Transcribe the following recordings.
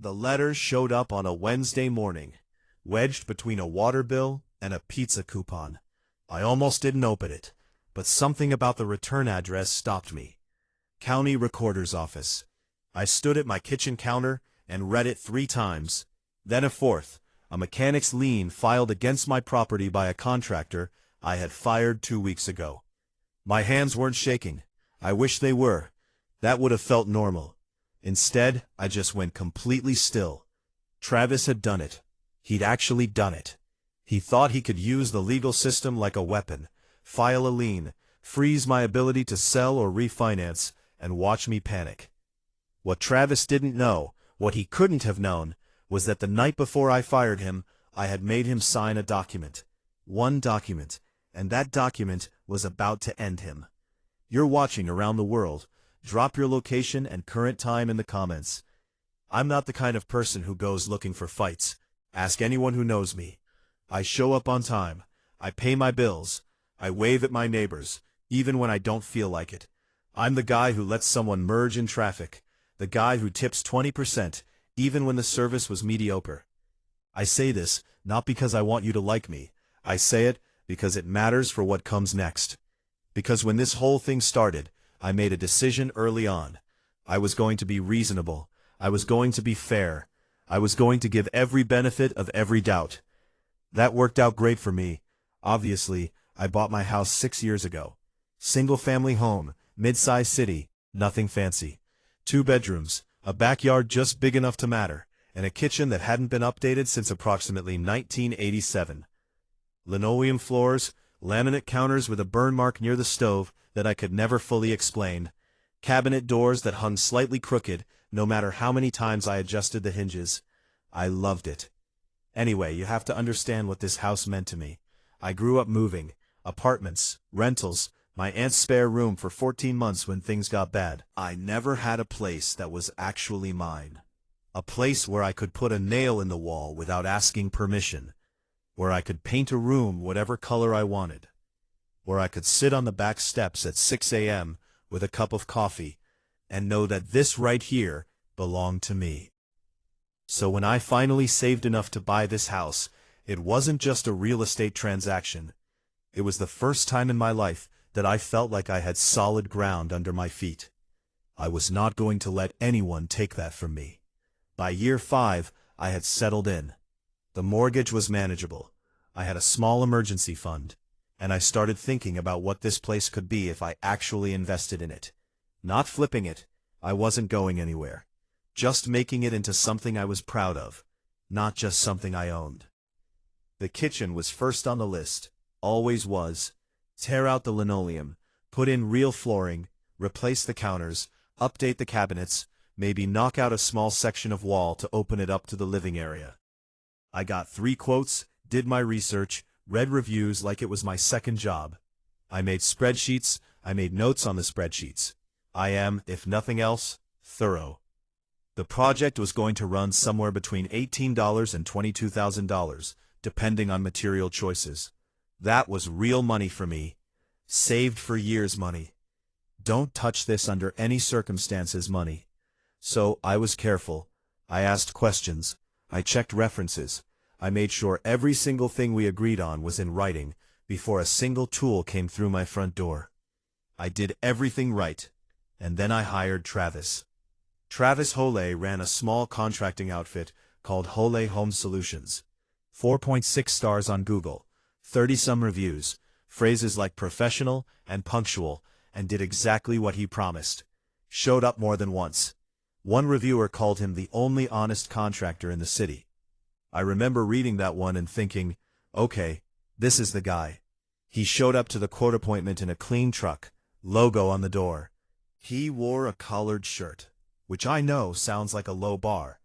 The letter showed up on a Wednesday morning, wedged between a water bill and a pizza coupon. I almost didn't open it, but something about the return address stopped me. County Recorder's Office. I stood at my kitchen counter and read it 3 times. Then a fourth, a mechanic's lien filed against my property by a contractor I had fired 2 weeks ago. My hands weren't shaking. I wish they were. That would have felt normal. Instead, I just went completely still. Travis had done it. He'd actually done it. He thought he could use the legal system like a weapon, file a lien, freeze my ability to sell or refinance, and watch me panic. What Travis didn't know, what he couldn't have known, was that the night before I fired him, I had made him sign a document. One document, and that document was about to end him. You're watching around the world. Drop your location and current time in the comments. I'm not the kind of person who goes looking for fights. Ask anyone who knows me. I show up on time. I pay my bills. I wave at my neighbors, even when I don't feel like it. I'm the guy who lets someone merge in traffic. The guy who tips 20%, even when the service was mediocre. I say this, not because I want you to like me. I say it because it matters for what comes next. Because when this whole thing started, I made a decision early on. I was going to be reasonable. I was going to be fair. I was going to give every benefit of every doubt. That worked out great for me. Obviously, I bought my house 6 years ago. Single-family home, mid-sized city, nothing fancy. 2 bedrooms, a backyard just big enough to matter, and a kitchen that hadn't been updated since approximately 1987. Linoleum floors, laminate counters with a burn mark near the stove that I could never fully explain, cabinet doors that hung slightly crooked no matter how many times I adjusted the hinges. I loved it. Anyway, you have to understand what this house meant to me. I grew up moving, apartments, rentals, my aunt's spare room for 14 months when things got bad. I never had a place that was actually mine. A place where I could put a nail in the wall without asking permission, where I could paint a room whatever color I wanted, where I could sit on the back steps at 6 a.m. with a cup of coffee and know that this right here belonged to me. So when I finally saved enough to buy this house, it wasn't just a real estate transaction. It was the first time in my life that I felt like I had solid ground under my feet. I was not going to let anyone take that from me. By year 5, I had settled in. The mortgage was manageable. I had a small emergency fund. And I started thinking about what this place could be if I actually invested in it. Not flipping it. I wasn't going anywhere. Just making it into something I was proud of, not just something I owned. The kitchen was first on the list, always was. Tear out the linoleum, put in real flooring, replace the counters, update the cabinets, maybe knock out a small section of wall to open it up to the living area. I got 3 quotes, did my research, read reviews like it was my second job. I made spreadsheets, I made notes on the spreadsheets. I am, if nothing else, thorough. The project was going to run somewhere between $18,000 and $22,000, depending on material choices. That was real money for me. Saved for years money. Don't touch this under any circumstances money. So I was careful. I asked questions. I checked references. I made sure every single thing we agreed on was in writing before a single tool came through my front door. I did everything right, and then I hired Travis. Travis Hole ran a small contracting outfit called Hole Home Solutions. 4.6 stars on Google, 30-some reviews, phrases like professional and punctual, and did exactly what he promised. Showed up more than once. One reviewer called him the only honest contractor in the city. I remember reading that one and thinking, okay, this is the guy. He showed up to the court appointment in a clean truck, logo on the door. He wore a collared shirt, which I know sounds like a low bar,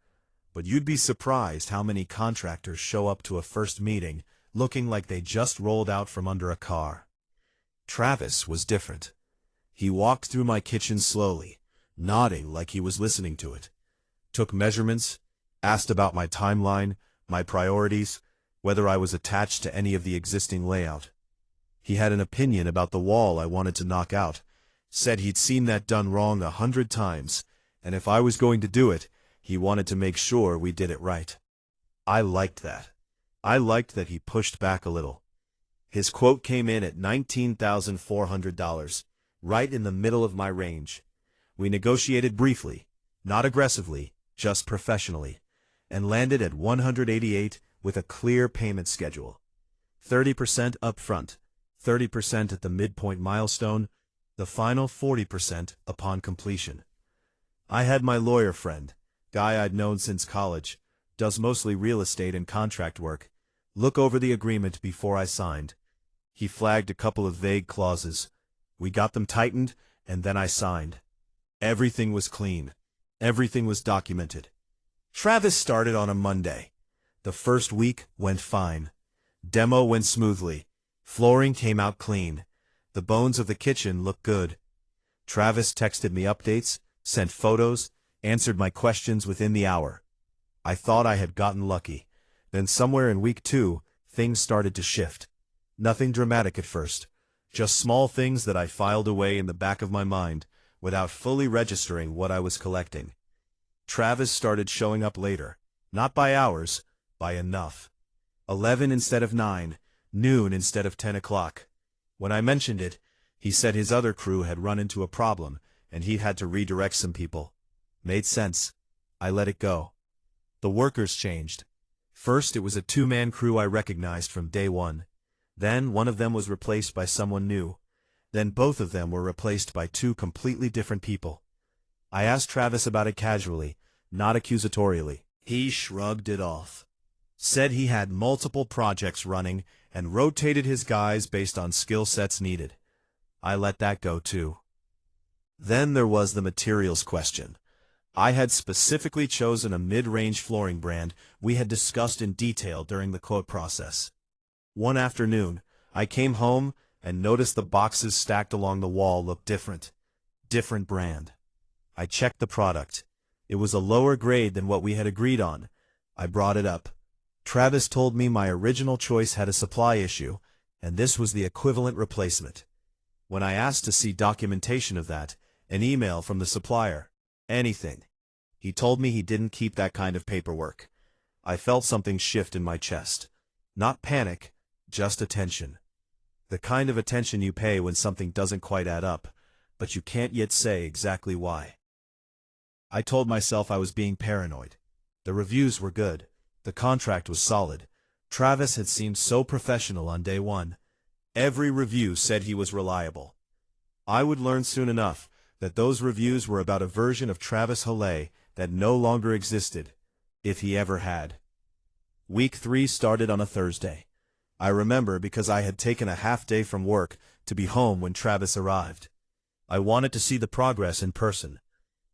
but you'd be surprised how many contractors show up to a first meeting looking like they just rolled out from under a car. Travis was different. He walked through my kitchen slowly, nodding like he was listening to it. Took measurements, asked about my timeline, my priorities, whether I was attached to any of the existing layout. He had an opinion about the wall I wanted to knock out, said he'd seen that done wrong 100 times, and if I was going to do it, He wanted to make sure we did it right. I liked that. I liked that he pushed back a little. His quote came in at $19,400, right in the middle of my range. We negotiated briefly, not aggressively, just professionally, and landed at $188 with a clear payment schedule. 30% upfront, 30% at the midpoint milestone, the final 40% upon completion. I had my lawyer friend, guy I'd known since college, does mostly real estate and contract work, look over the agreement before I signed. He flagged a couple of vague clauses. We got them tightened, and then I signed. Everything was clean. Everything was documented. Travis started on a Monday. The first week went fine. Demo went smoothly. Flooring came out clean. The bones of the kitchen looked good. Travis texted me updates, sent photos, answered my questions within the hour. I thought I had gotten lucky. Then somewhere in week 2, things started to shift. Nothing dramatic at first. Just small things that I filed away in the back of my mind, without fully registering what I was collecting. Travis started showing up later. Not by hours, by enough. 11 instead of 9, noon instead of 10 o'clock. When I mentioned it, he said his other crew had run into a problem, and he had to redirect some people. Made sense. I let it go. The workers changed. First, it was a 2-man crew I recognized from day one. Then one of them was replaced by someone new. Then both of them were replaced by 2 completely different people. I asked Travis about it casually, not accusatorially. He shrugged it off. Said he had multiple projects running and rotated his guys based on skill sets needed. I let that go too. Then there was the materials question. I had specifically chosen a mid-range flooring brand we had discussed in detail during the quote process. One afternoon, I came home and noticed the boxes stacked along the wall looked different. Different brand. I checked the product. It was a lower grade than what we had agreed on. I brought it up. Travis told me my original choice had a supply issue, and this was the equivalent replacement. When I asked to see documentation of that, an email from the supplier, anything, he told me he didn't keep that kind of paperwork. I felt something shift in my chest. Not panic, just attention. The kind of attention you pay when something doesn't quite add up, but you can't yet say exactly why. I told myself I was being paranoid. The reviews were good. The contract was solid. Travis had seemed so professional on day one. Every review said he was reliable. I would learn soon enough that those reviews were about a version of Travis Haley that no longer existed, if he ever had. Week 3 started on a Thursday. I remember because I had taken a half day from work to be home when Travis arrived. I wanted to see the progress in person.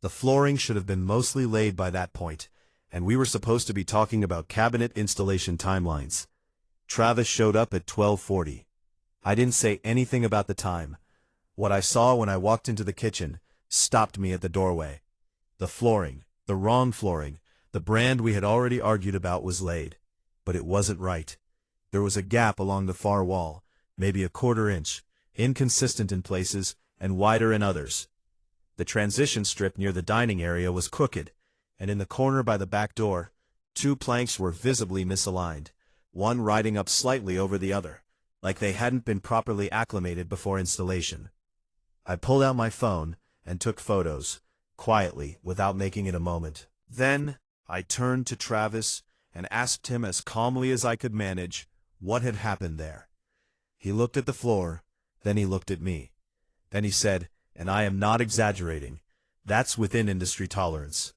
The flooring should have been mostly laid by that point, and we were supposed to be talking about cabinet installation timelines. Travis showed up at 12:40. I didn't say anything about the time. What I saw when I walked into the kitchen stopped me at the doorway. The flooring, the wrong flooring, the brand we had already argued about was laid. But it wasn't right. There was a gap along the far wall, maybe a 1/4 inch, inconsistent in places and wider in others. The transition strip near the dining area was crooked, and in the corner by the back door, 2 planks were visibly misaligned, one riding up slightly over the other, like they hadn't been properly acclimated before installation. I pulled out my phone and took photos, quietly, without making it a moment. Then I turned to Travis and asked him as calmly as I could manage what had happened there. He looked at the floor, then he looked at me. Then he said, and I am not exaggerating, that's within industry tolerance.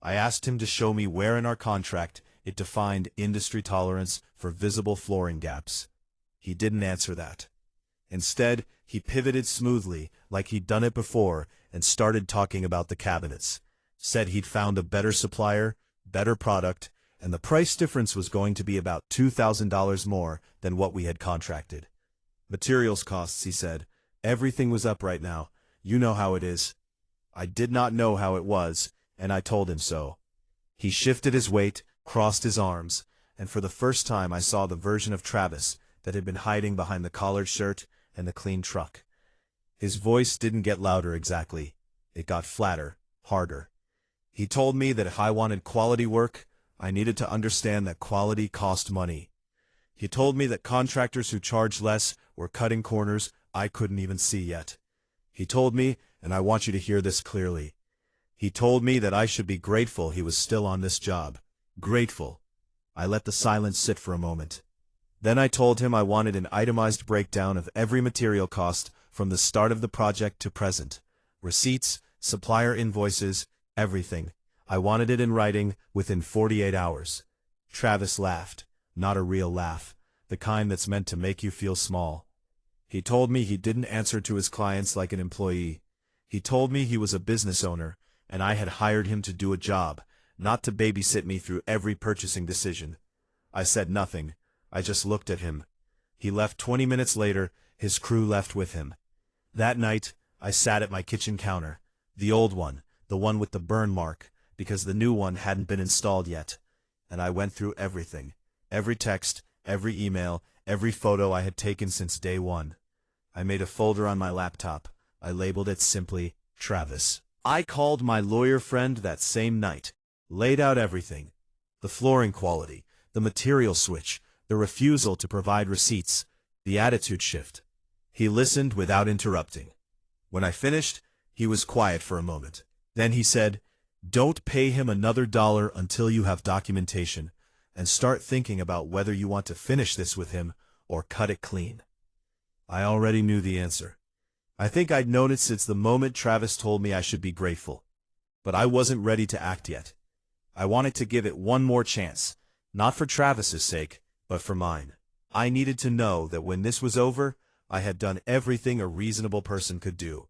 I asked him to show me where in our contract it defined industry tolerance for visible flooring gaps. He didn't answer that. Instead, he pivoted smoothly, like he'd done it before, and started talking about the cabinets. Said he'd found a better supplier, better product, and the price difference was going to be about $2,000 more than what we had contracted. Materials costs, he said. Everything was up right now. You know how it is. I did not know how it was, and I told him so. He shifted his weight, crossed his arms, and for the first time I saw the version of Travis that had been hiding behind the collared shirt and the clean truck. His voice didn't get louder exactly. It got flatter, harder. He told me that if I wanted quality work, I needed to understand that quality cost money. He told me that contractors who charged less were cutting corners I couldn't even see yet. He told me, and I want you to hear this clearly, he told me that I should be grateful he was still on this job. Grateful. I let the silence sit for a moment. Then I told him I wanted an itemized breakdown of every material cost from the start of the project to present. Receipts, supplier invoices, everything. I wanted it in writing within 48 hours. Travis laughed. Not a real laugh, the kind that's meant to make you feel small. He told me he didn't answer to his clients like an employee. He told me he was a business owner, and I had hired him to do a job, not to babysit me through every purchasing decision. I said nothing. I just looked at him. He left 20 minutes later, his crew left with him. That night, I sat at my kitchen counter, the old one, the one with the burn mark, because the new one hadn't been installed yet, and I went through everything. Every text, every email, every photo I had taken since day one. I made a folder on my laptop. I labeled it simply, Travis. I called my lawyer friend that same night, laid out everything. The flooring quality, the material switch, the refusal to provide receipts, the attitude shift. He listened without interrupting. When I finished, he was quiet for a moment. Then he said, "Don't pay him another dollar until you have documentation, and start thinking about whether you want to finish this with him or cut it clean." I already knew the answer. I think I'd known it since the moment Travis told me I should be grateful. But I wasn't ready to act yet. I wanted to give it one more chance, not for Travis's sake, but for mine. I needed to know that when this was over, I had done everything a reasonable person could do.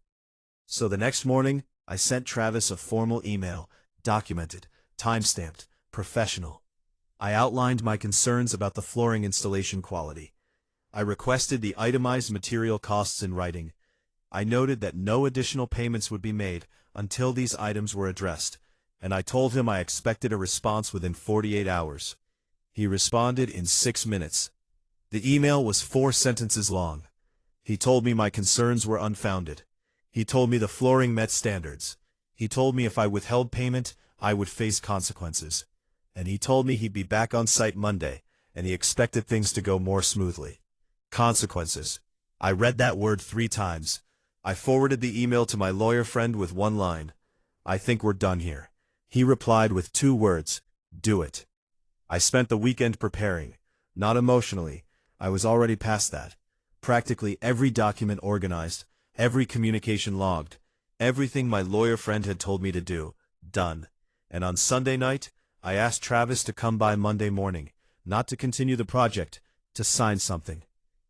So the next morning, I sent Travis a formal email, documented, time-stamped, professional. I outlined my concerns about the flooring installation quality. I requested the itemized material costs in writing. I noted that no additional payments would be made until these items were addressed, and I told him I expected a response within 48 hours. He responded in 6 minutes. The email was 4 sentences long. He told me my concerns were unfounded. He told me the flooring met standards. He told me if I withheld payment, I would face consequences. And he told me he'd be back on site Monday, and he expected things to go more smoothly. Consequences. I read that word 3 times. I forwarded the email to my lawyer friend with one line. "I think we're done here." He replied with 2 words, "Do it." I spent the weekend preparing. Not emotionally. I was already past that. Practically every document organized, every communication logged, everything my lawyer friend had told me to do, done. And on Sunday night, I asked Travis to come by Monday morning, not to continue the project, to sign something.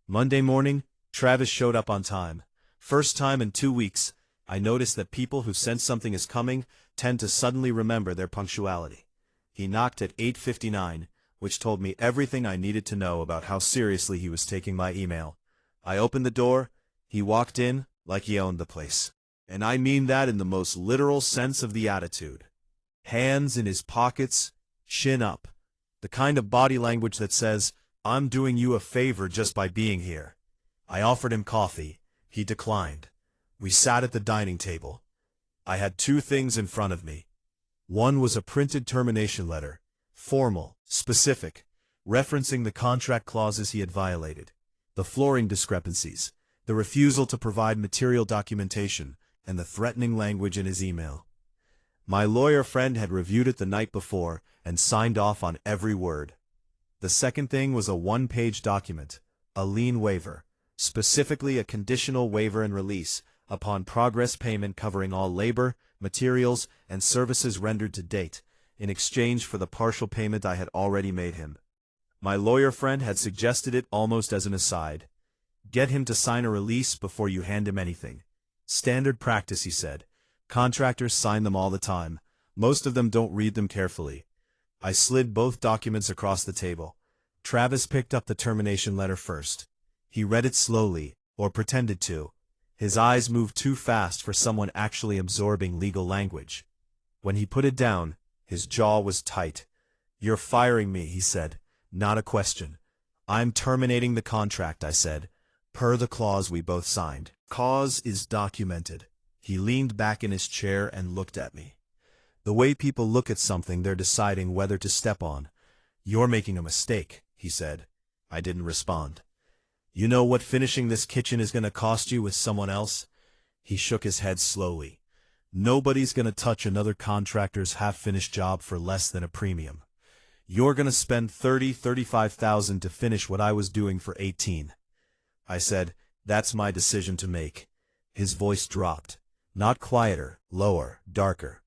Monday morning, Travis showed up on time. First time in 2 weeks, I noticed that people who sense something is coming tend to suddenly remember their punctuality. He knocked at 8:59, which told me everything I needed to know about how seriously he was taking my email. I opened the door. He walked in like he owned the place. And I mean that in the most literal sense of the attitude. Hands in his pockets, chin up. The kind of body language that says, "I'm doing you a favor just by being here." I offered him coffee. He declined. We sat at the dining table. I had 2 things in front of me. One was a printed termination letter, formal, specific, referencing the contract clauses he had violated, the flooring discrepancies, the refusal to provide material documentation, and the threatening language in his email. My lawyer friend had reviewed it the night before and signed off on every word. The second thing was a 1-page document, a lien waiver, specifically a conditional waiver and release upon progress payment covering all labor, materials, and services rendered to date, in exchange for the partial payment I had already made him. My lawyer friend had suggested it almost as an aside. Get him to sign a release before you hand him anything. Standard practice, he said. Contractors sign them all the time. Most of them don't read them carefully. I slid both documents across the table. Travis picked up the termination letter first. He read it slowly, or pretended to. His eyes moved too fast for someone actually absorbing legal language. When he put it down, his jaw was tight. "You're firing me," he said. "Not a question." "I'm terminating the contract," I said, "per the clause we both signed. Cause is documented." He leaned back in his chair and looked at me. The way people look at something they're deciding whether to step on. "You're making a mistake," he said. I didn't respond. "You know what finishing this kitchen is going to cost you with someone else?" He shook his head slowly. "Nobody's going to touch another contractor's half-finished job for less than a premium. You're going to spend $35,000 to finish what I was doing for 18. I said, "That's my decision to make." His voice dropped. Not quieter, lower, darker.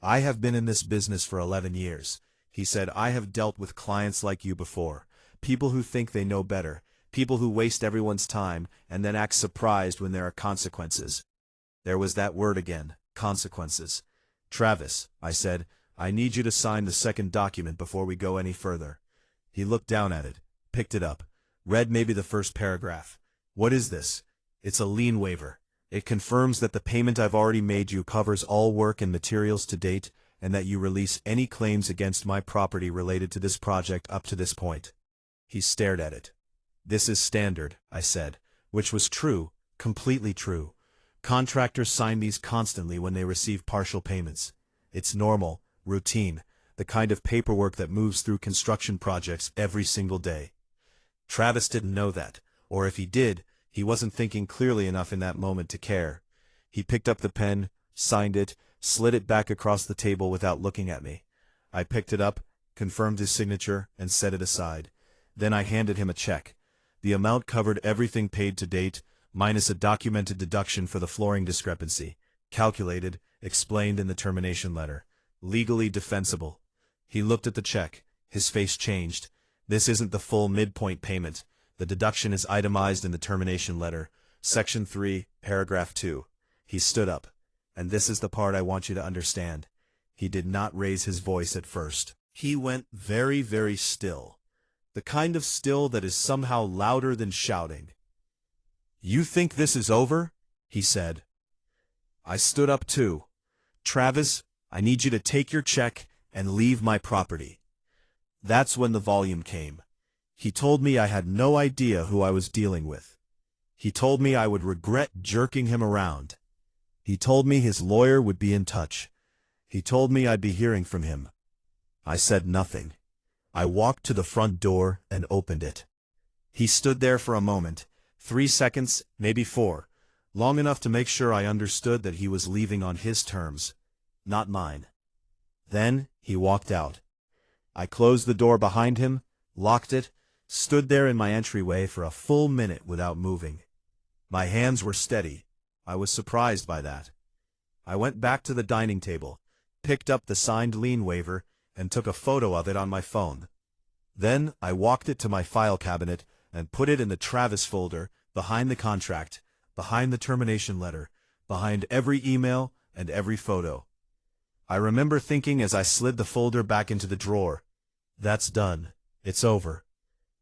"I have been in this business for 11 years. He said, "I have dealt with clients like you before. People who think they know better. People who waste everyone's time and then act surprised when there are consequences." There was that word again, consequences. "Travis," I said, "I need you to sign the second document before we go any further." He looked down at it, picked it up, read maybe the first paragraph. "What is this?" "It's a lien waiver. It confirms that the payment I've already made you covers all work and materials to date, and that you release any claims against my property related to this project up to this point." He stared at it. "This is standard," I said, which was true, completely true. Contractors sign these constantly when they receive partial payments. It's normal, routine, the kind of paperwork that moves through construction projects every single day. Travis didn't know that, or if he did, he wasn't thinking clearly enough in that moment to care. He picked up the pen, signed it, slid it back across the table without looking at me. I picked it up, confirmed his signature, and set it aside. Then I handed him a check. The amount covered everything paid to date, minus a documented deduction for the flooring discrepancy, calculated, explained in the termination letter. Legally defensible. He looked at the check. His face changed. "This isn't the full midpoint payment. The deduction is itemized in the termination letter. Section 3, paragraph 2. He stood up. "And this is the part I want you to understand." He did not raise his voice at first. He went very, very still. The kind of still that is somehow louder than shouting. "You think this is over?" he said. I stood up too. "Travis, I need you to take your check and leave my property." That's when the volume came. He told me I had no idea who I was dealing with. He told me I would regret jerking him around. He told me his lawyer would be in touch. He told me I'd be hearing from him. I said nothing. I walked to the front door and opened it. He stood there for a moment, 3 seconds, maybe 4, long enough to make sure I understood that he was leaving on his terms, not mine. Then he walked out. I closed the door behind him, locked it, stood there in my entryway for a full minute without moving. My hands were steady. I was surprised by that. I went back to the dining table, picked up the signed lien waiver, and took a photo of it on my phone. Then I walked it to my file cabinet and put it in the Travis folder, behind the contract, behind the termination letter, behind every email and every photo. I remember thinking as I slid the folder back into the drawer, "That's done. It's over."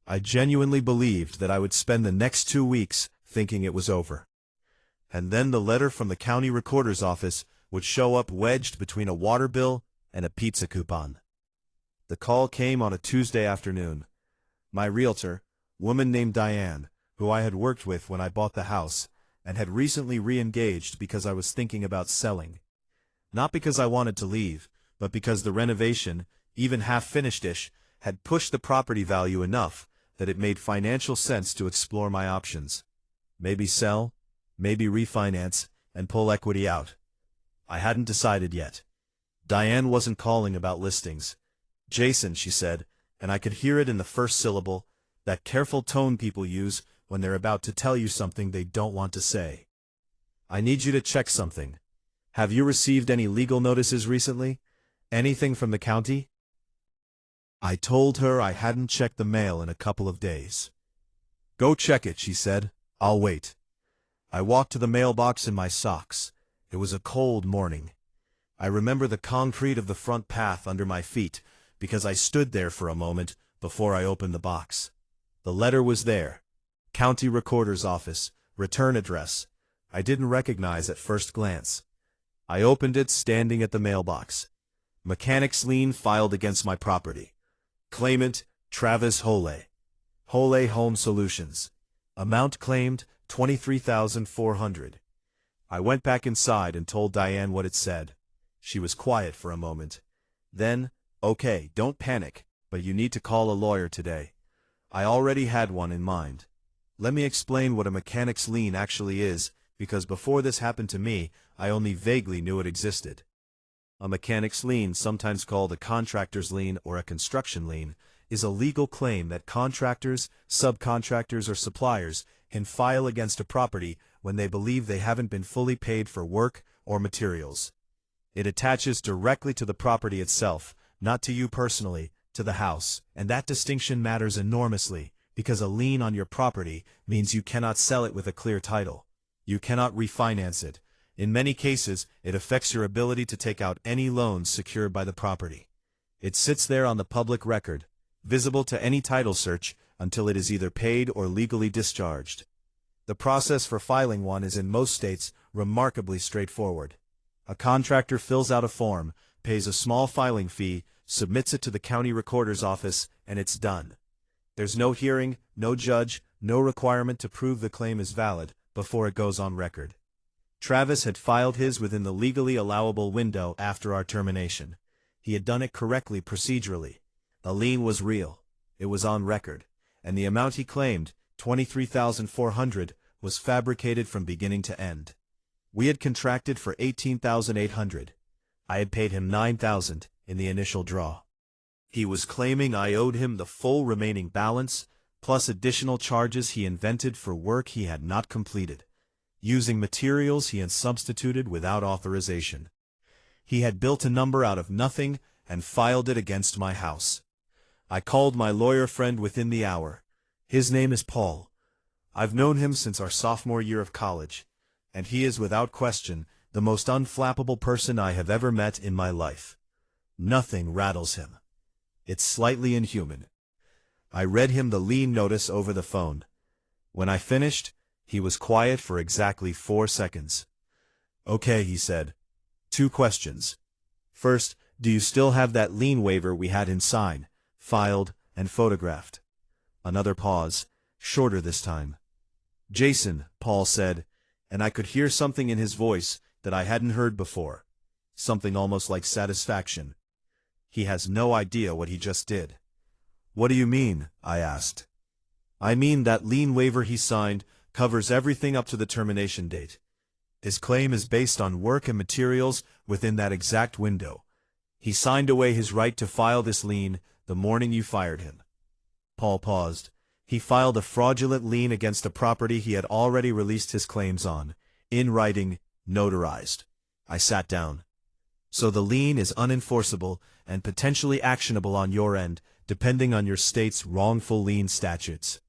I genuinely believed that I would spend the next 2 weeks thinking it was over. And then the letter from the county recorder's office would show up wedged between a water bill and a pizza coupon. The call came on a Tuesday afternoon. My realtor, woman named Diane, who I had worked with when I bought the house, and had recently re-engaged because I was thinking about selling. Not because I wanted to leave, but because the renovation, even half-finished-ish, had pushed the property value enough that it made financial sense to explore my options. Maybe sell, maybe refinance, and pull equity out. I hadn't decided yet. Diane wasn't calling about listings. "Jason," she said, and I could hear it in the first syllable, that careful tone people use when they're about to tell you something they don't want to say. "I need you to check something. Have you received any legal notices recently? Anything from the county?" I told her I hadn't checked the mail in a couple of days. "Go check it," she said. "I'll wait." I walked to the mailbox in my socks. It was a cold morning. I remember the concrete of the front path under my feet because I stood there for a moment before I opened the box. The letter was there. County Recorder's Office, return address. I didn't recognize at first glance. I opened it standing at the mailbox. Mechanic's lien filed against my property. Claimant, Travis Hole. Hole Home Solutions. Amount claimed, $23,400. I went back inside and told Diane what it said. She was quiet for a moment. Then, "Okay, don't panic, but you need to call a lawyer today." I already had one in mind. Let me explain what a mechanic's lien actually is, because before this happened to me, I only vaguely knew it existed. A mechanic's lien, sometimes called a contractor's lien or a construction lien, is a legal claim that contractors, subcontractors, or suppliers can file against a property when they believe they haven't been fully paid for work or materials. It attaches directly to the property itself, not to you personally, to the house, and that distinction matters enormously, because a lien on your property means you cannot sell it with a clear title. You cannot refinance it. In many cases, it affects your ability to take out any loans secured by the property. It sits there on the public record, visible to any title search, until it is either paid or legally discharged. The process for filing one is in most states remarkably straightforward. A contractor fills out a form, pays a small filing fee, submits it to the county recorder's office, and it's done. There's no hearing, no judge, no requirement to prove the claim is valid before it goes on record. Travis had filed his within the legally allowable window after our termination. He had done it correctly procedurally. The lien was real. It was on record. And the amount he claimed, $23,400, was fabricated from beginning to end. We had contracted for $18,800. I had paid him $9,000 in the initial draw. He was claiming I owed him the full remaining balance, plus additional charges he invented for work he had not completed, using materials he had substituted without authorization. He had built a number out of nothing and filed it against my house. I called my lawyer friend within the hour. His name is Paul. I've known him since our sophomore year of college, and he is without question the most unflappable person I have ever met in my life. Nothing rattles him. It's slightly inhuman. I read him the lien notice over the phone. When I finished, he was quiet for exactly 4 seconds. "Okay," he said. "2 questions. First, do you still have that lien waiver we had him sign, filed, and photographed?" Another pause, shorter this time. "Jason," Paul said, and I could hear something in his voice that I hadn't heard before. Something almost like satisfaction. He has no idea what he just did. "What do you mean?" I asked. "I mean that lien waiver he signed covers everything up to the termination date. His claim is based on work and materials within that exact window. He signed away his right to file this lien the morning you fired him." Paul paused. He filed a fraudulent lien against a property he had already released his claims on, in writing, notarized. I sat down. "So the lien is unenforceable and potentially actionable on your end, depending on your state's wrongful lien statutes."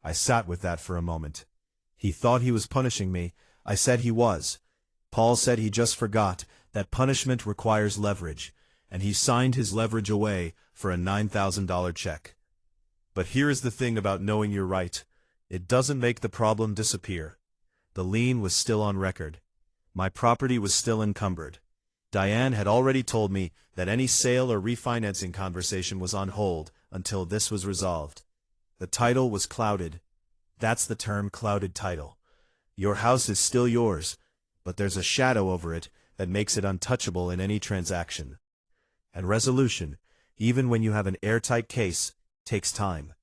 I sat with that for a moment. He thought he was punishing me. I said he was. Paul said he just forgot that punishment requires leverage, and he signed his leverage away for a $9,000 check. But here is the thing about knowing you're right. It doesn't make the problem disappear. The lien was still on record. My property was still encumbered. Diane had already told me that any sale or refinancing conversation was on hold until this was resolved. The title was clouded. That's the term, clouded title. Your house is still yours, but there's a shadow over it that makes it untouchable in any transaction. And resolution, even when you have an airtight case, takes time.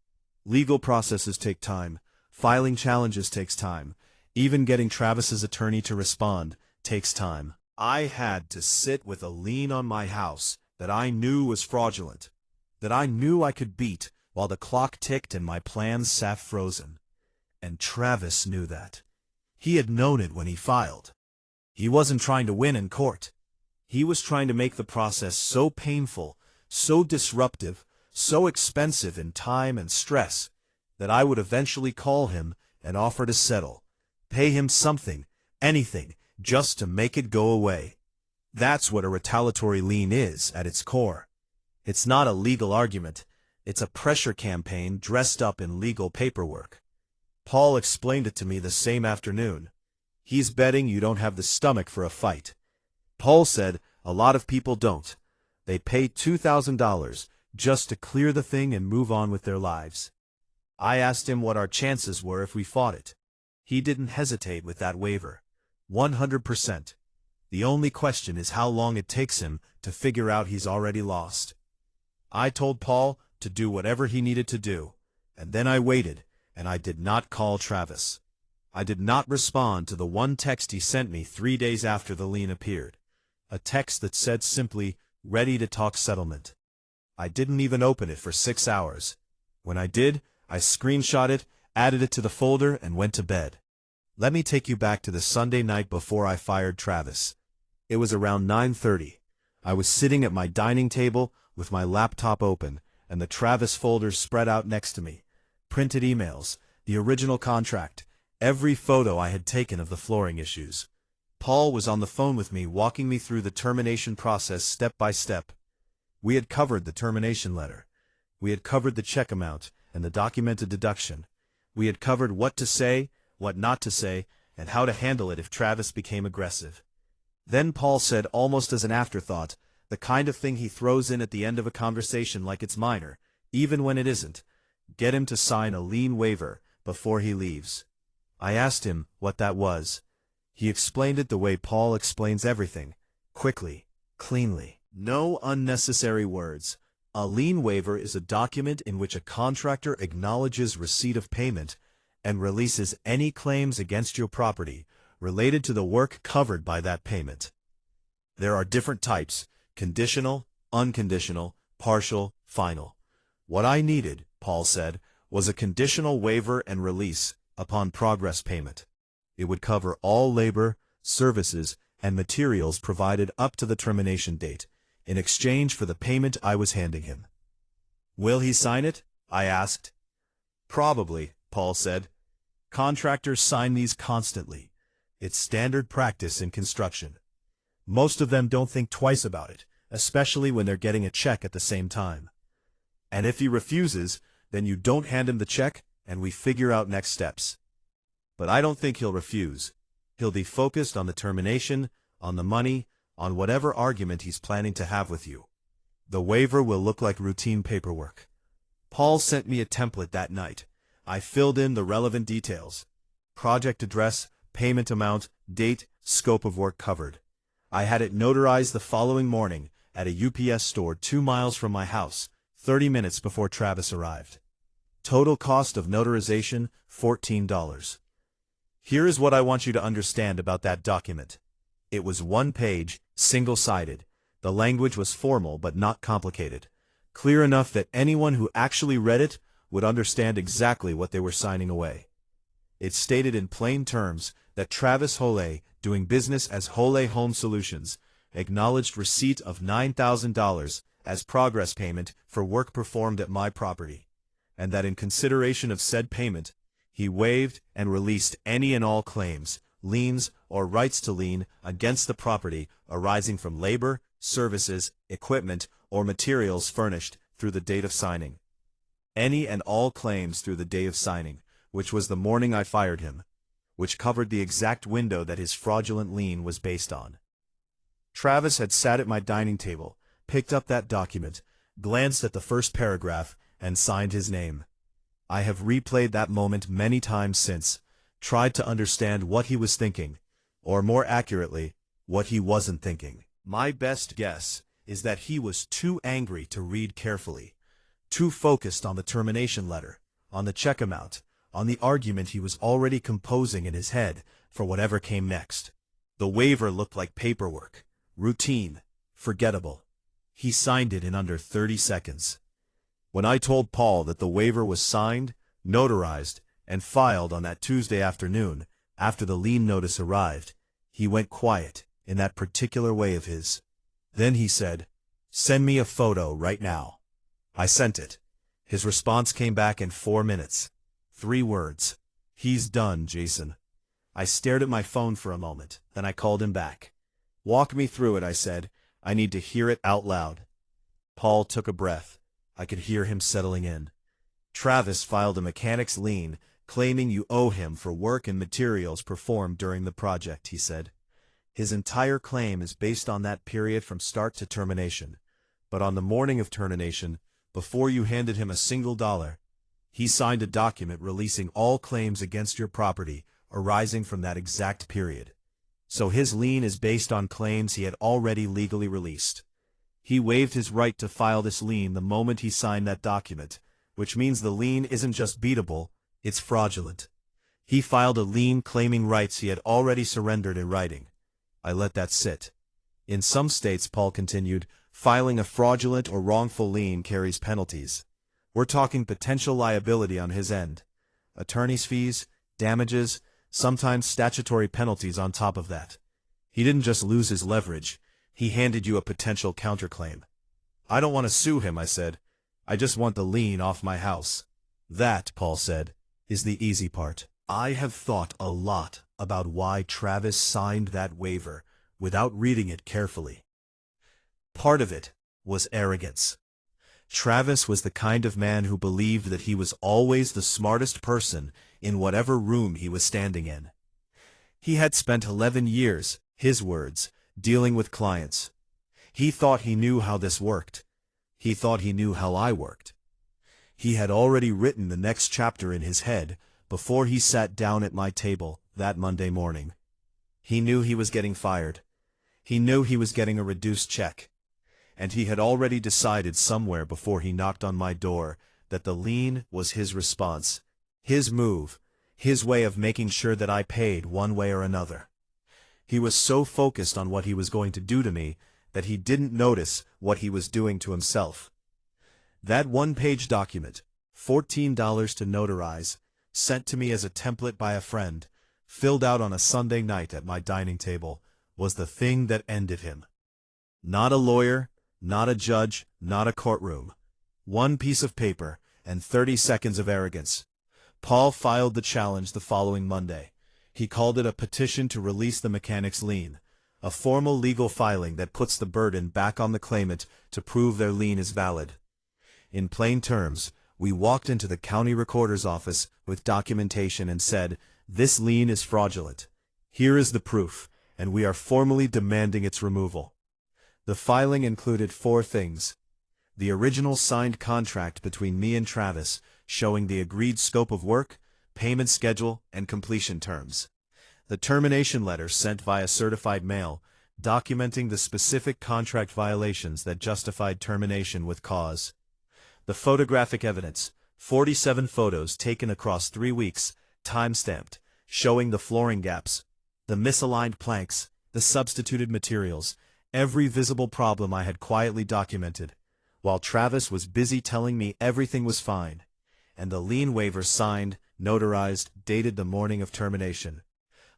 Legal processes take time. Filing challenges takes time. Even getting Travis's attorney to respond takes time. I had to sit with a lien on my house that I knew was fraudulent, that I knew I could beat while the clock ticked and my plans sat frozen. And Travis knew that. He had known it when he filed. He wasn't trying to win in court. He was trying to make the process so painful, so disruptive, so expensive in time and stress, that I would eventually call him and offer to settle, pay him something, anything, just to make it go away. That's what a retaliatory lien is at its core. It's not a legal argument. It's a pressure campaign dressed up in legal paperwork. Paul explained it to me the same afternoon. He's betting you don't have the stomach for a fight. Paul said a lot of people don't. They pay $2,000 just to clear the thing and move on with their lives. I asked him what our chances were if we fought it. He didn't hesitate with that waiver. 100%. The only question is how long it takes him to figure out he's already lost. I told Paul to do whatever he needed to do, and then I waited, and I did not call Travis. I did not respond to the one text he sent me 3 days after the lien appeared. A text that said simply, "Ready to talk settlement." I didn't even open it for 6 hours. When I did, I screenshot it, added it to the folder, and went to bed. Let me take you back to the Sunday night before I fired Travis. It was around 9:30. I was sitting at my dining table with my laptop open, and the Travis folder spread out next to me. Printed emails, the original contract, every photo I had taken of the flooring issues. Paul was on the phone with me, walking me through the termination process step by step. We had covered the termination letter. We had covered the check amount and the documented deduction. We had covered what to say, what not to say, and how to handle it if Travis became aggressive. Then Paul said, almost as an afterthought, the kind of thing he throws in at the end of a conversation like it's minor, even when it isn't, "Get him to sign a lien waiver before he leaves." I asked him what that was. He explained it the way Paul explains everything, quickly, cleanly. No unnecessary words. A lien waiver is a document in which a contractor acknowledges receipt of payment and releases any claims against your property related to the work covered by that payment. There are different types: conditional, unconditional, partial, final. What I needed, Paul said, was a conditional waiver and release upon progress payment. It would cover all labor, services, and materials provided up to the termination date, in exchange for the payment I was handing him. "Will he sign it?" I asked. "Probably," Paul said. "Contractors sign these constantly. It's standard practice in construction. Most of them don't think twice about it, especially when they're getting a check at the same time. And if he refuses, then you don't hand him the check, and we figure out next steps. But I don't think he'll refuse. He'll be focused on the termination, on the money, on whatever argument he's planning to have with you. The waiver will look like routine paperwork." Paul sent me a template that night. I filled in the relevant details: project address, payment amount, date, scope of work covered. I had it notarized the following morning at a UPS store 2 miles from my house, 30 minutes before Travis arrived. Total cost of notarization, $14. Here is what I want you to understand about that document. It was 1 page, single-sided. The language was formal but not complicated, clear enough that anyone who actually read it would understand exactly what they were signing away. It stated in plain terms that Travis Hole, doing business as Hole Home Solutions, acknowledged receipt of $9,000 as progress payment for work performed at my property, and that in consideration of said payment, he waived and released any and all claims, liens, or rights to lien against the property arising from labor, services, equipment, or materials furnished through the date of signing. Any and all claims through the day of signing, which was the morning I fired him, which covered the exact window that his fraudulent lien was based on. Travis had sat at my dining table, picked up that document, glanced at the first paragraph, and signed his name. I have replayed that moment many times since, tried to understand what he was thinking, or more accurately, what he wasn't thinking. My best guess is that he was too angry to read carefully, too focused on the termination letter, on the check amount, on the argument he was already composing in his head for whatever came next. The waiver looked like paperwork, routine, forgettable. He signed it in under 30 seconds. When I told Paul that the waiver was signed, notarized, and filed on that Tuesday afternoon, after the lien notice arrived, he went quiet in that particular way of his. Then he said, "Send me a photo right now." I sent it. His response came back in 4 minutes. 3 words: "He's done, Jason." I stared at my phone for a moment, then I called him back. "Walk me through it," I said. "I need to hear it out loud." Paul took a breath. I could hear him settling in. "Travis filed a mechanic's lien, claiming you owe him for work and materials performed during the project," he said. "His entire claim is based on that period from start to termination. But on the morning of termination, before you handed him a single dollar, he signed a document releasing all claims against your property arising from that exact period. So his lien is based on claims he had already legally released. He waived his right to file this lien the moment he signed that document, which means the lien isn't just beatable, it's fraudulent. He filed a lien claiming rights he had already surrendered in writing. I let that sit. In some states, Paul continued, filing a fraudulent or wrongful lien carries penalties. We're talking potential liability on his end. Attorney's fees, damages, sometimes statutory penalties on top of that. He didn't just lose his leverage, he handed you a potential counterclaim. I don't want to sue him, I said. I just want the lien off my house. That, Paul said, is the easy part. I have thought a lot about why Travis signed that waiver without reading it carefully. Part of it was arrogance. Travis was the kind of man who believed that he was always the smartest person in whatever room he was standing in. He had spent 11 years, his words, dealing with clients. He thought he knew how this worked. He thought he knew how I worked. He had already written the next chapter in his head before he sat down at my table that Monday morning. He knew he was getting fired. He knew he was getting a reduced check. And he had already decided somewhere before he knocked on my door that the lien was his response, his move, his way of making sure that I paid one way or another. He was so focused on what he was going to do to me that he didn't notice what he was doing to himself. That one-page document, $14 to notarize, sent to me as a template by a friend, filled out on a Sunday night at my dining table, was the thing that ended him. Not a lawyer, not a judge, not a courtroom. One piece of paper and 30 seconds of arrogance. Paul filed the challenge the following Monday. He called it a petition to release the mechanic's lien, a formal legal filing that puts the burden back on the claimant to prove their lien is valid. In plain terms, we walked into the county recorder's office with documentation and said, "This lien is fraudulent. Here is the proof, and we are formally demanding its removal." The filing included 4 things. The original signed contract between me and Travis, showing the agreed scope of work, payment schedule, and completion terms. The termination letter sent via certified mail, documenting the specific contract violations that justified termination with cause. The photographic evidence, 47 photos taken across 3 weeks, time-stamped, showing the flooring gaps, the misaligned planks, the substituted materials, every visible problem I had quietly documented, while Travis was busy telling me everything was fine, and the lien waiver signed, notarized, dated the morning of termination.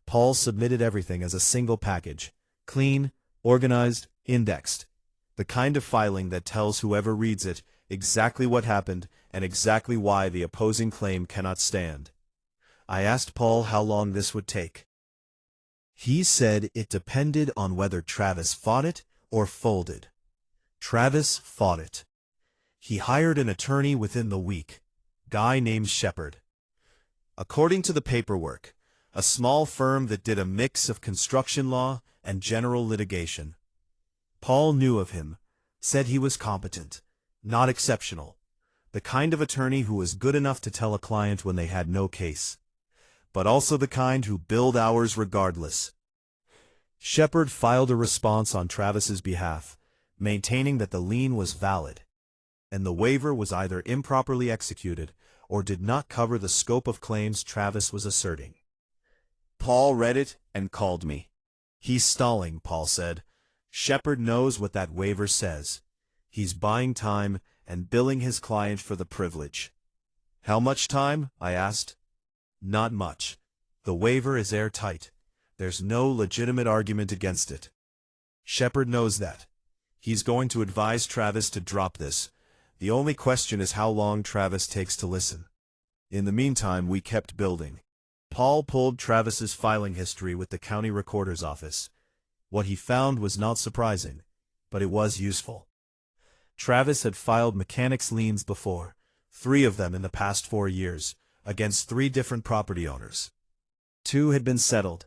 Paul submitted everything as a single package, clean, organized, indexed. The kind of filing that tells whoever reads it exactly what happened and exactly why the opposing claim cannot stand. I asked Paul how long this would take. He said it depended on whether Travis fought it or folded. Travis fought it. He hired an attorney within the week, guy named Shepard. According to the paperwork, a small firm that did a mix of construction law and general litigation. Paul knew of him, said he was competent, not exceptional, the kind of attorney who was good enough to tell a client when they had no case, but also the kind who billed hours regardless. Shepard filed a response on Travis's behalf, maintaining that the lien was valid, and the waiver was either improperly executed or did not cover the scope of claims Travis was asserting. Paul read it and called me. "He's stalling," Paul said. "Shepard knows what that waiver says. He's buying time and billing his client for the privilege." "How much time?" I asked. "Not much. The waiver is airtight. There's no legitimate argument against it. Shepard knows that. He's going to advise Travis to drop this. The only question is how long Travis takes to listen." In the meantime, we kept building. Paul pulled Travis's filing history with the county recorder's office. What he found was not surprising, but it was useful. Travis had filed mechanics liens before, 3 of them in the past 4 years, against 3 different property owners. 2 had been settled,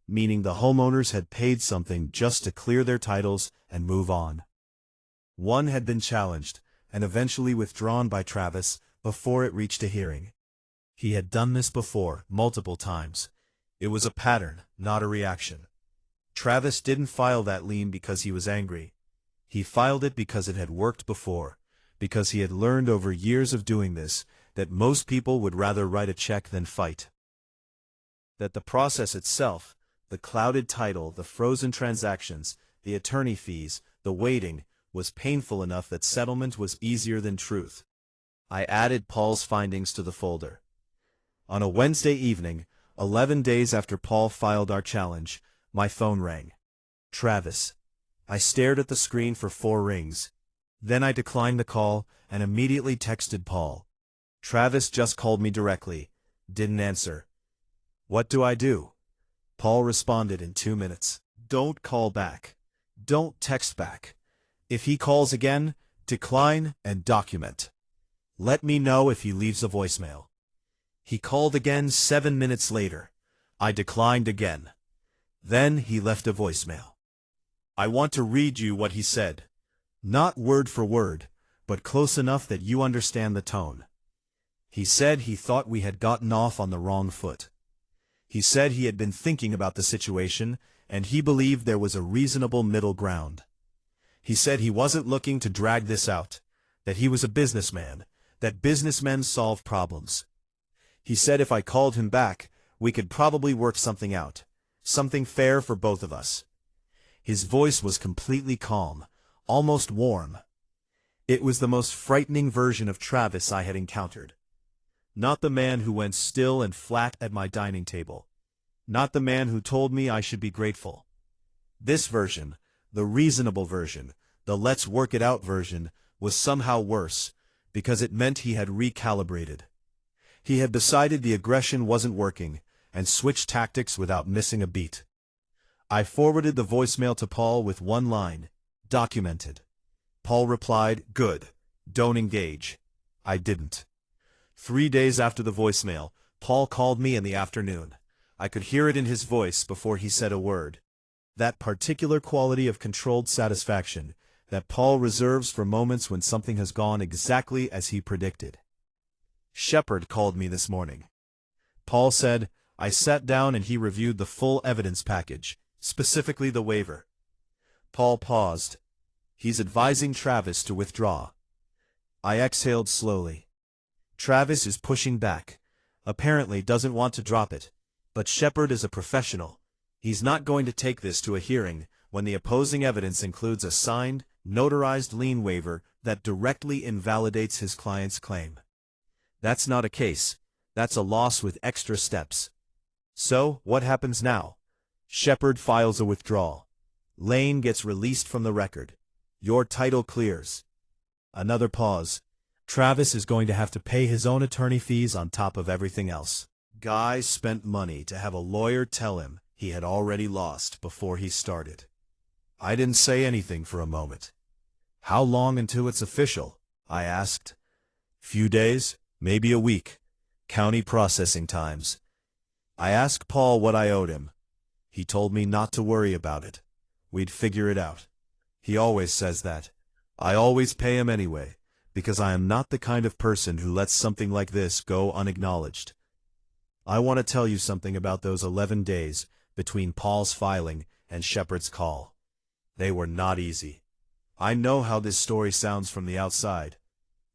meaning the homeowners had paid something just to clear their titles and move on. 1 had been challenged, and eventually withdrawn by Travis before it reached a hearing. He had done this before, multiple times. It was a pattern, not a reaction. Travis didn't file that lien because he was angry. He filed it because it had worked before, because he had learned over years of doing this that most people would rather write a check than fight. That the process itself, the clouded title, the frozen transactions, the attorney fees, the waiting, was painful enough that settlement was easier than truth. I added Paul's findings to the folder. On a Wednesday evening, 11 days after Paul filed our challenge, my phone rang. Travis. I stared at the screen for 4 rings. Then I declined the call and immediately texted Paul. Travis just called me directly. Didn't answer. What do I do? Paul responded in 2 minutes. Don't call back. Don't text back. If he calls again, decline and document. Let me know if he leaves a voicemail. He called again 7 minutes later. I declined again. Then he left a voicemail. I want to read you what he said. Not word for word, but close enough that you understand the tone. He said he thought we had gotten off on the wrong foot. He said he had been thinking about the situation, and he believed there was a reasonable middle ground. He said he wasn't looking to drag this out, that he was a businessman, that businessmen solve problems. He said if I called him back, we could probably work something out, something fair for both of us. His voice was completely calm, almost warm. It was the most frightening version of Travis I had encountered. Not the man who went still and flat at my dining table. Not the man who told me I should be grateful. This version, the reasonable version, the let's work it out version, was somehow worse, because it meant he had recalibrated. He had decided the aggression wasn't working, and switched tactics without missing a beat. I forwarded the voicemail to Paul with one line, documented. Paul replied, good, don't engage. I didn't. 3 days after the voicemail, Paul called me in the afternoon. I could hear it in his voice before he said a word. That particular quality of controlled satisfaction that Paul reserves for moments when something has gone exactly as he predicted. Shepard called me this morning. Paul said, I sat down and he reviewed the full evidence package, specifically the waiver. Paul paused. He's advising Travis to withdraw. I exhaled slowly. Travis is pushing back. Apparently doesn't want to drop it. But Shepard is a professional. He's not going to take this to a hearing when the opposing evidence includes a signed, notarized lien waiver that directly invalidates his client's claim. That's not a case. That's a loss with extra steps. So, what happens now? Shepard files a withdrawal. Lien gets released from the record. Your title clears. Another pause. Travis is going to have to pay his own attorney fees on top of everything else. Guy spent money to have a lawyer tell him he had already lost before he started. I didn't say anything for a moment. How long until it's official? I asked. Few days, maybe a week. County processing times. I asked Paul what I owed him. He told me not to worry about it. We'd figure it out. He always says that. I always pay him anyway, because I am not the kind of person who lets something like this go unacknowledged. I want to tell you something about those 11 days between Paul's filing and Shepard's call. They were not easy. I know how this story sounds from the outside.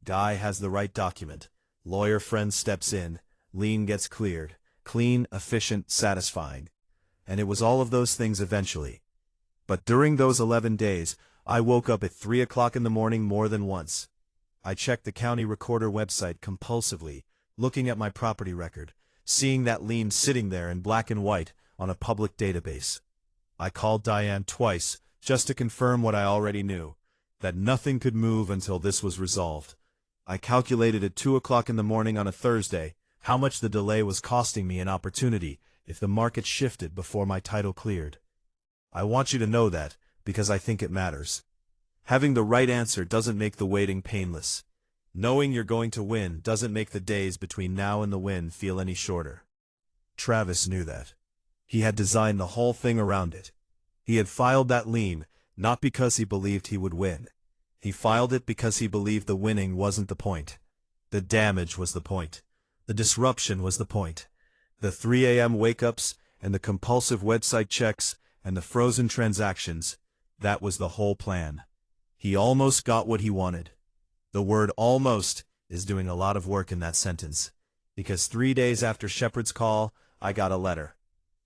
Guy has the right document. Lawyer friend steps in. Lien gets cleared. Clean, efficient, satisfying. And it was all of those things eventually. But during those 11 days, I woke up at 3 o'clock in the morning more than once. I checked the county recorder website compulsively, looking at my property record, seeing that lien sitting there in black and white on a public database. I called Diane twice just to confirm what I already knew, that nothing could move until this was resolved. I calculated at 2 o'clock in the morning on a Thursday how much the delay was costing me an opportunity if the market shifted before my title cleared. I want you to know that, because I think it matters. Having the right answer doesn't make the waiting painless. Knowing you're going to win doesn't make the days between now and the win feel any shorter. Travis knew that. He had designed the whole thing around it. He had filed that lien, not because he believed he would win. He filed it because he believed the winning wasn't the point. The damage was the point. The disruption was the point. The 3 a.m. wake-ups and the compulsive website checks and the frozen transactions, that was the whole plan. He almost got what he wanted. The word almost is doing a lot of work in that sentence, because 3 days after Shepard's call, I got a letter.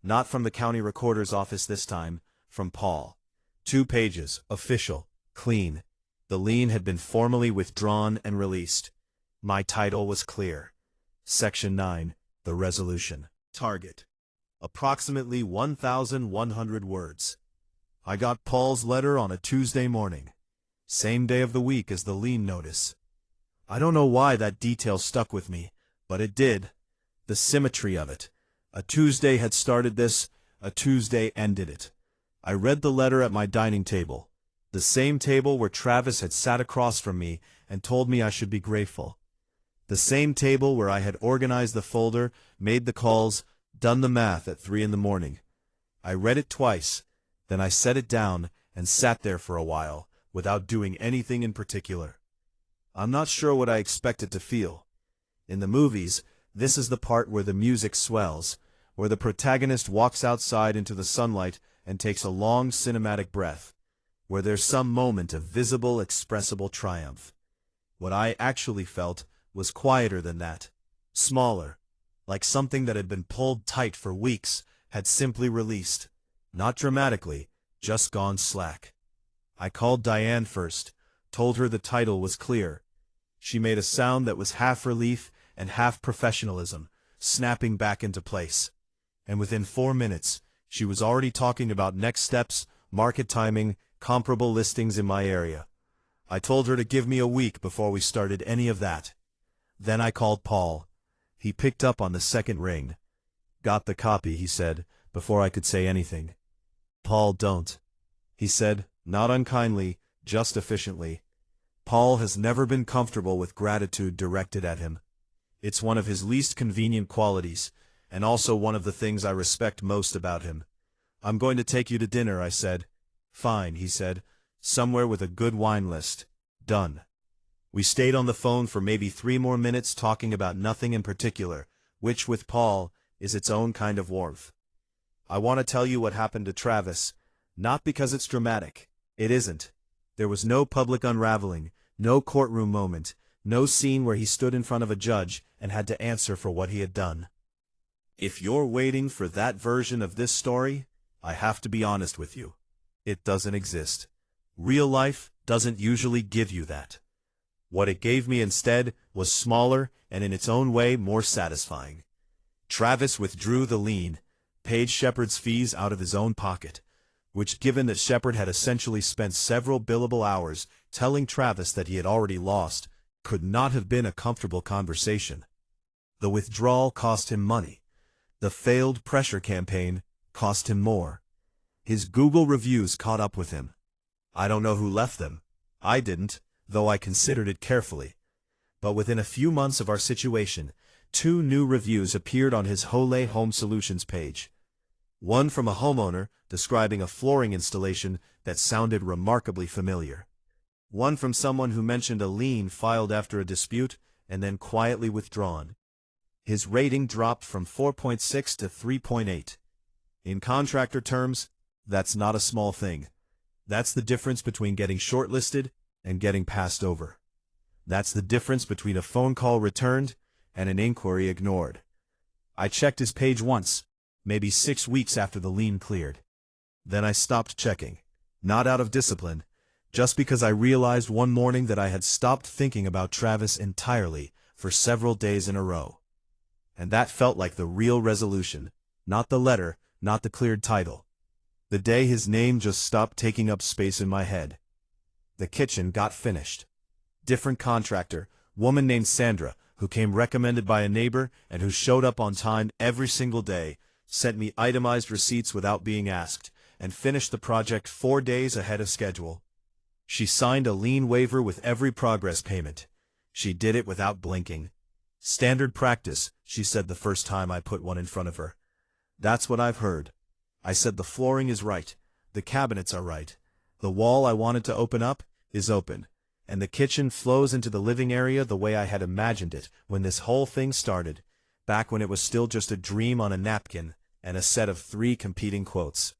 Not from the county recorder's office this time, from Paul. 2 pages, official, clean. The lien had been formally withdrawn and released. My title was clear. Section 9, the resolution. Target. Approximately 1,100 words. I got Paul's letter on a Tuesday morning. Same day of the week as the lien notice. I don't know why that detail stuck with me, but it did. The symmetry of it. A Tuesday had started this, a Tuesday ended it. I read the letter at my dining table, the same table where Travis had sat across from me and told me I should be grateful. The same table where I had organized the folder, made the calls, done the math at 3 in the morning. I read it twice, then I set it down and sat there for a while, without doing anything in particular. I'm not sure what I expected to feel. In the movies, this is the part where the music swells, where the protagonist walks outside into the sunlight and takes a long cinematic breath, where there's some moment of visible, expressible triumph. What I actually felt was quieter than that, smaller, like something that had been pulled tight for weeks had simply released, not dramatically, just gone slack. I called Diane first, told her the title was clear. She made a sound that was half relief and half professionalism, snapping back into place. And within 4 minutes, she was already talking about next steps, market timing, comparable listings in my area. I told her to give me a week before we started any of that. Then I called Paul. He picked up on the second ring. Got the copy, he said, before I could say anything. Paul, don't. He said, not unkindly, just efficiently. Paul has never been comfortable with gratitude directed at him. It's one of his least convenient qualities, and also one of the things I respect most about him. I'm going to take you to dinner, I said. Fine, he said. Somewhere with a good wine list. Done. We stayed on the phone for maybe 3 more minutes talking about nothing in particular, which with Paul is its own kind of warmth. I want to tell you what happened to Travis, not because it's dramatic. It isn't. There was no public unraveling, no courtroom moment, no scene where he stood in front of a judge and had to answer for what he had done. If you're waiting for that version of this story, I have to be honest with you. It doesn't exist. Real life doesn't usually give you that. What it gave me instead was smaller and in its own way more satisfying. Travis withdrew the lien, paid Shepard's fees out of his own pocket, which, given that Shepard had essentially spent several billable hours telling Travis that he had already lost, could not have been a comfortable conversation. The withdrawal cost him money. The failed pressure campaign cost him more. His Google reviews caught up with him. I don't know who left them. I didn't, though I considered it carefully. But within a few months of our situation, 2 new reviews appeared on his Hole Home Solutions page. One from a homeowner describing a flooring installation that sounded remarkably familiar. One from someone who mentioned a lien filed after a dispute and then quietly withdrawn. His rating dropped from 4.6 to 3.8. In contractor terms, that's not a small thing. That's the difference between getting shortlisted and getting passed over. That's the difference between a phone call returned and an inquiry ignored. I checked his page once, maybe 6 weeks after the lien cleared. Then I stopped checking, not out of discipline, just because I realized one morning that I had stopped thinking about Travis entirely for several days in a row. And that felt like the real resolution, not the letter, not the cleared title. The day his name just stopped taking up space in my head. The kitchen got finished. Different contractor, woman named Sandra, who came recommended by a neighbor and who showed up on time every single day, sent me itemized receipts without being asked, and finished the project 4 days ahead of schedule. She signed a lien waiver with every progress payment. She did it without blinking. Standard practice, she said the first time I put one in front of her. That's what I've heard. I said the flooring is right, the cabinets are right, the wall I wanted to open up is open, and the kitchen flows into the living area the way I had imagined it when this whole thing started, back when it was still just a dream on a napkin and a set of 3 competing quotes.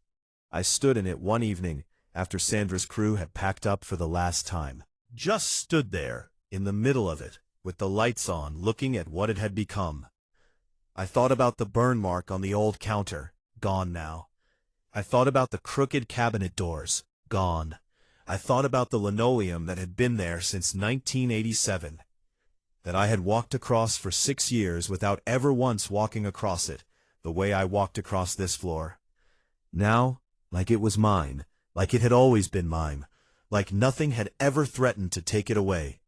I stood in it one evening after Sandra's crew had packed up for the last time. Just stood there, in the middle of it, with the lights on, looking at what it had become. I thought about the burn mark on the old counter, gone now. I thought about the crooked cabinet doors, gone. I thought about the linoleum that had been there since 1987, that I had walked across for 6 years without ever once walking across it, the way I walked across this floor. Now, like it was mine, like it had always been mine, like nothing had ever threatened to take it away.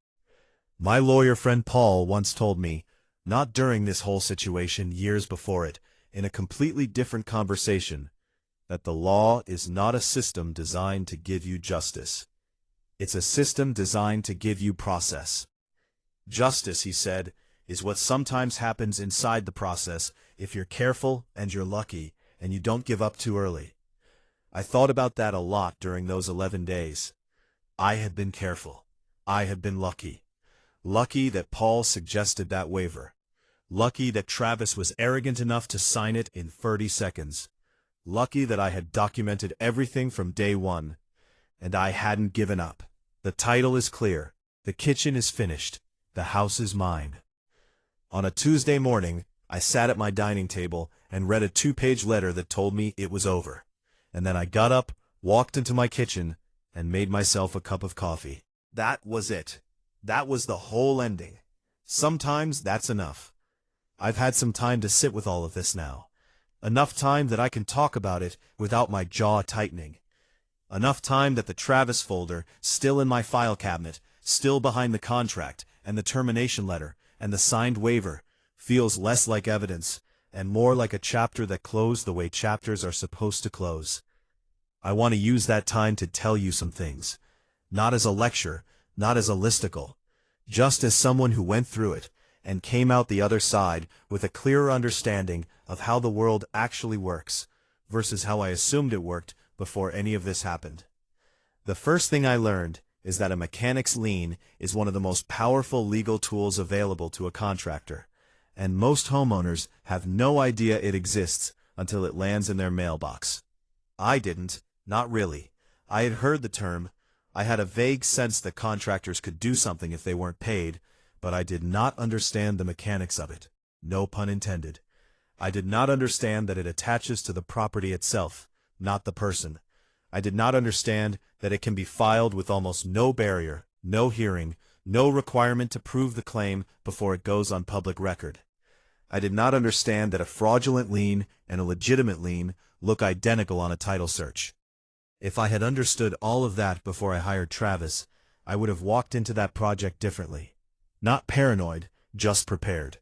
My lawyer friend Paul once told me, not during this whole situation, years before it, in a completely different conversation, that the law is not a system designed to give you justice. It's a system designed to give you process. Justice, he said, is what sometimes happens inside the process if you're careful and you're lucky and you don't give up too early. I thought about that a lot during those 11 days. I had been careful. I had been lucky. Lucky that Paul suggested that waiver. Lucky that Travis was arrogant enough to sign it in 30 seconds. Lucky that I had documented everything from day one. And I hadn't given up. The title is clear. The kitchen is finished. The house is mine. On a Tuesday morning, I sat at my dining table and read a 2-page letter that told me it was over. And then I got up, walked into my kitchen, and made myself a cup of coffee. That was it. That was the whole ending. Sometimes that's enough. I've had some time to sit with all of this now. Enough time that I can talk about it without my jaw tightening. Enough time that the Travis folder, still in my file cabinet, still behind the contract, and the termination letter, and the signed waiver, feels less like evidence, and more like a chapter that closed the way chapters are supposed to close. I want to use that time to tell you some things. Not as a lecture, not as a listicle. Just as someone who went through it, and came out the other side with a clearer understanding of how the world actually works, versus how I assumed it worked before any of this happened. The first thing I learned is that a mechanic's lien is one of the most powerful legal tools available to a contractor, and most homeowners have no idea it exists until it lands in their mailbox. I didn't, not really. I had heard the term. I had a vague sense that contractors could do something if they weren't paid, but I did not understand the mechanics of it. No pun intended. I did not understand that it attaches to the property itself, not the person. I did not understand that it can be filed with almost no barrier, no hearing, no requirement to prove the claim before it goes on public record. I did not understand that a fraudulent lien and a legitimate lien look identical on a title search. If I had understood all of that before I hired Travis, I would have walked into that project differently. Not paranoid, just prepared.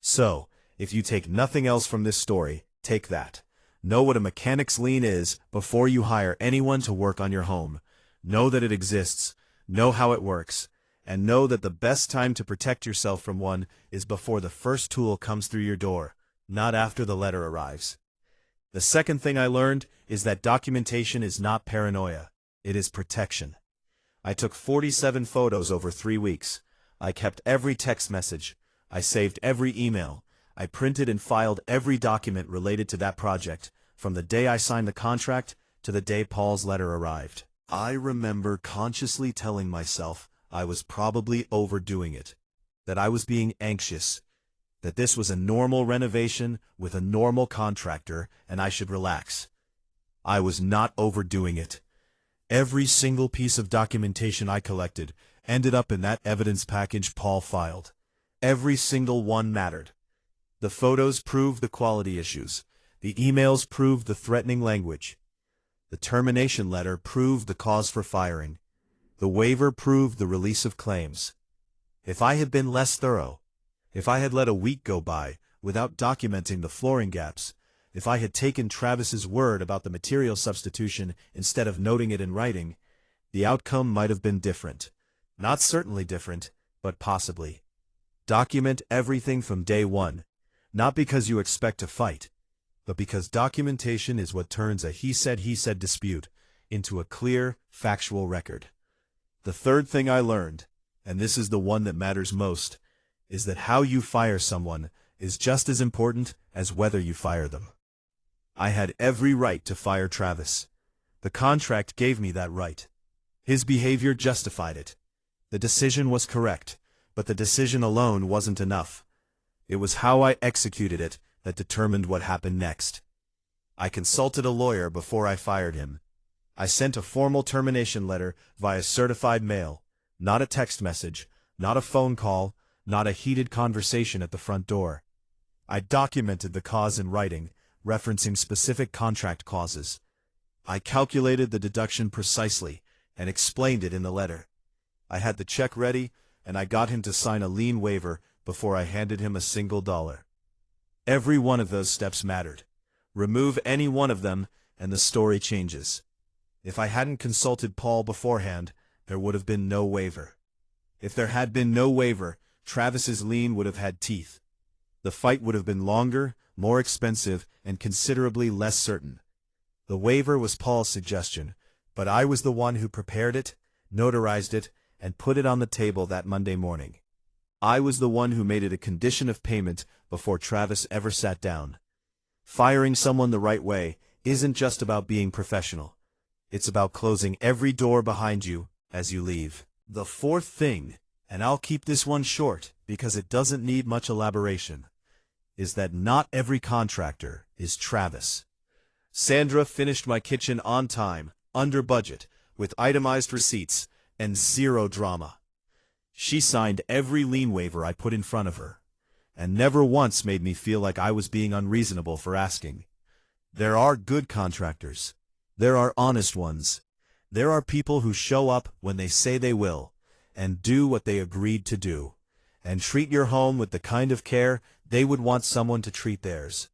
So, if you take nothing else from this story, take that. Know what a mechanic's lien is before you hire anyone to work on your home. Know that it exists, know how it works, and know that the best time to protect yourself from one is before the first tool comes through your door, not after the letter arrives. The second thing I learned is that documentation is not paranoia, it is protection. I took 47 photos over 3 weeks. I kept every text message. I saved every email. I printed and filed every document related to that project, from the day I signed the contract to the day Paul's letter arrived. I remember consciously telling myself I was probably overdoing it, that I was being anxious, that this was a normal renovation with a normal contractor and I should relax. I was not overdoing it. Every single piece of documentation I collected ended up in that evidence package Paul filed. Every single one mattered. The photos proved the quality issues. The emails proved the threatening language. The termination letter proved the cause for firing. The waiver proved the release of claims. If I had been less thorough, if I had let a week go by without documenting the flooring gaps, if I had taken Travis's word about the material substitution instead of noting it in writing, the outcome might have been different. Not certainly different, but possibly. Document everything from day one, not because you expect to fight, but because documentation is what turns a he said dispute into a clear, factual record. The third thing I learned, and this is the one that matters most, is that how you fire someone is just as important as whether you fire them. I had every right to fire Travis. The contract gave me that right. His behavior justified it. The decision was correct, but the decision alone wasn't enough. It was how I executed it that determined what happened next. I consulted a lawyer before I fired him. I sent a formal termination letter via certified mail, not a text message, not a phone call, not a heated conversation at the front door. I documented the cause in writing, referencing specific contract clauses. I calculated the deduction precisely and explained it in the letter. I had the check ready, and I got him to sign a lien waiver before I handed him a single dollar. Every one of those steps mattered. Remove any one of them, and the story changes. If I hadn't consulted Paul beforehand, there would have been no waiver. If there had been no waiver, Travis's lien would have had teeth. The fight would have been longer, more expensive, and considerably less certain. The waiver was Paul's suggestion, but I was the one who prepared it, notarized it, and put it on the table that Monday morning. I was the one who made it a condition of payment before Travis ever sat down. Firing someone the right way isn't just about being professional. It's about closing every door behind you as you leave. The fourth thing, and I'll keep this one short because it doesn't need much elaboration, is that not every contractor is Travis. Sandra finished my kitchen on time, under budget, with itemized receipts, and zero drama. She signed every lien waiver I put in front of her, and never once made me feel like I was being unreasonable for asking. There are good contractors. There are honest ones. There are people who show up when they say they will, and do what they agreed to do, and treat your home with the kind of care they would want someone to treat theirs.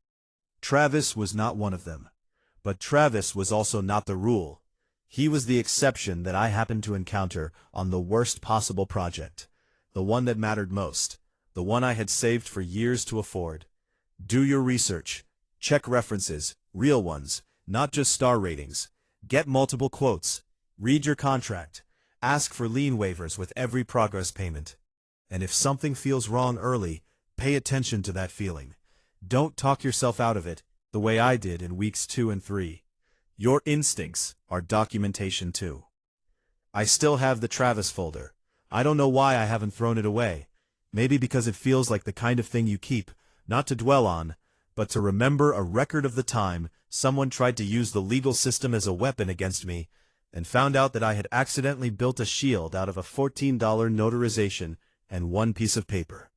Travis was not one of them. But Travis was also not the rule. He was the exception that I happened to encounter on the worst possible project, the one that mattered most, the one I had saved for years to afford. Do your research. Check references, real ones, not just star ratings. Get multiple quotes. Read your contract. Ask for lien waivers with every progress payment. And if something feels wrong early, pay attention to that feeling. Don't talk yourself out of it, the way I did in weeks 2 and 3. Your instincts are documentation too. I still have the Travis folder. I don't know why I haven't thrown it away. Maybe because it feels like the kind of thing you keep, not to dwell on, but to remember a record of the time someone tried to use the legal system as a weapon against me, and found out that I had accidentally built a shield out of a $14 notarization and one piece of paper.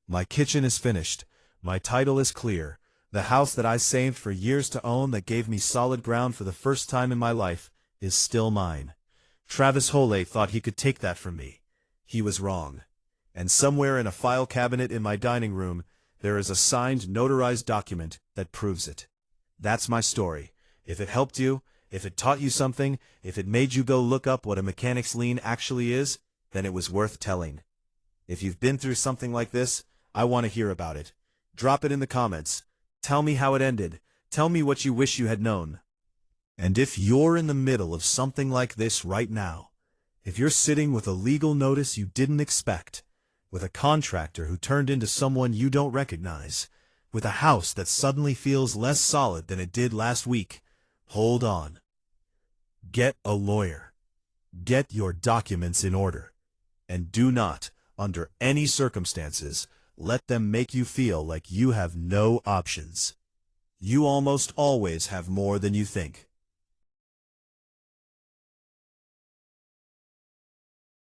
My kitchen is finished. My title is clear. The house that I saved for years to own that gave me solid ground for the first time in my life is still mine. Travis Holley thought he could take that from me. He was wrong. And somewhere in a file cabinet in my dining room, there is a signed, notarized document that proves it. That's my story. If it helped you, if it taught you something, if it made you go look up what a mechanic's lien actually is, then it was worth telling. If you've been through something like this, I want to hear about it. Drop it in the comments. Tell me how it ended. Tell me what you wish you had known. And if you're in the middle of something like this right now, if you're sitting with a legal notice you didn't expect, with a contractor who turned into someone you don't recognize, with a house that suddenly feels less solid than it did last week, hold on. Get a lawyer. Get your documents in order. And do not, under any circumstances, let them make you feel like you have no options. You almost always have more than you think.